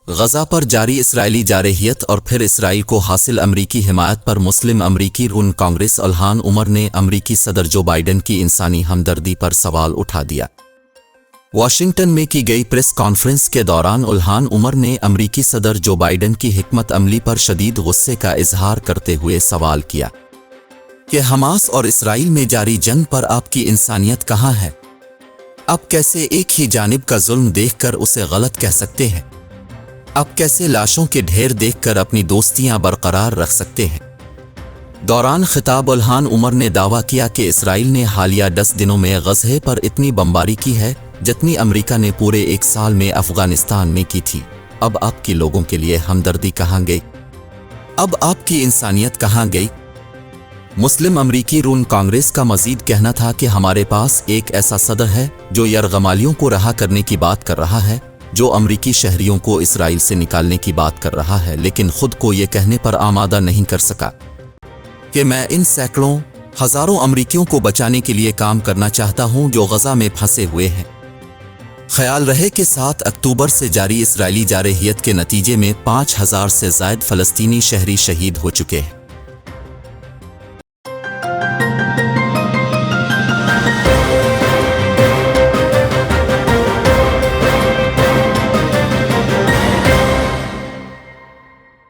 غزہ پر جاری اسرائیلی جارحیت اور پھر اسرائیل کو حاصل امریکی حمایت پر مسلم امریکی رکن کانگریس الہان عمر نے امریکی صدر جو بائیڈن کی انسانی ہمدردی پر سوال اٹھا دیا۔ واشنگٹن میں کی گئی پریس کانفرنس کے دوران الہان عمر نے امریکی صدر جو بائیڈن کی حکمت عملی پر شدید غصے کا اظہار کرتے ہوئے سوال کیا کہ حماس اور اسرائیل میں جاری جنگ پر آپ کی انسانیت کہاں ہے؟ آپ کیسے ایک ہی جانب کا ظلم دیکھ کر اسے غلط کہہ سکتے ہیں؟ آپ کیسے لاشوں کے ڈھیر دیکھ کر اپنی دوستیاں برقرار رکھ سکتے ہیں؟ دوران خطاب الہان عمر نے دعویٰ کیا کہ اسرائیل نے حالیہ 10 دنوں میں غزہ پر اتنی بمباری کی ہے جتنی امریکہ نے پورے 1 سال میں افغانستان میں کی تھی۔ اب آپ کی لوگوں کے لیے ہمدردی کہاں گئی؟ اب آپ کی انسانیت کہاں گئی؟ مسلم امریکی رکن کانگریس کا مزید کہنا تھا کہ ہمارے پاس ایک ایسا صدر ہے جو یرغمالیوں کو رہا کرنے کی بات کر رہا ہے، جو امریکی شہریوں کو اسرائیل سے نکالنے کی بات کر رہا ہے، لیکن خود کو یہ کہنے پر آمادہ نہیں کر سکا کہ میں ان سینکڑوں ہزاروں امریکیوں کو بچانے کے لیے کام کرنا چاہتا ہوں جو غزہ میں پھنسے ہوئے ہیں۔ خیال رہے کہ 7 اکتوبر سے جاری اسرائیلی جارحیت کے نتیجے میں 5000 سے زائد فلسطینی شہری شہید ہو چکے ہیں۔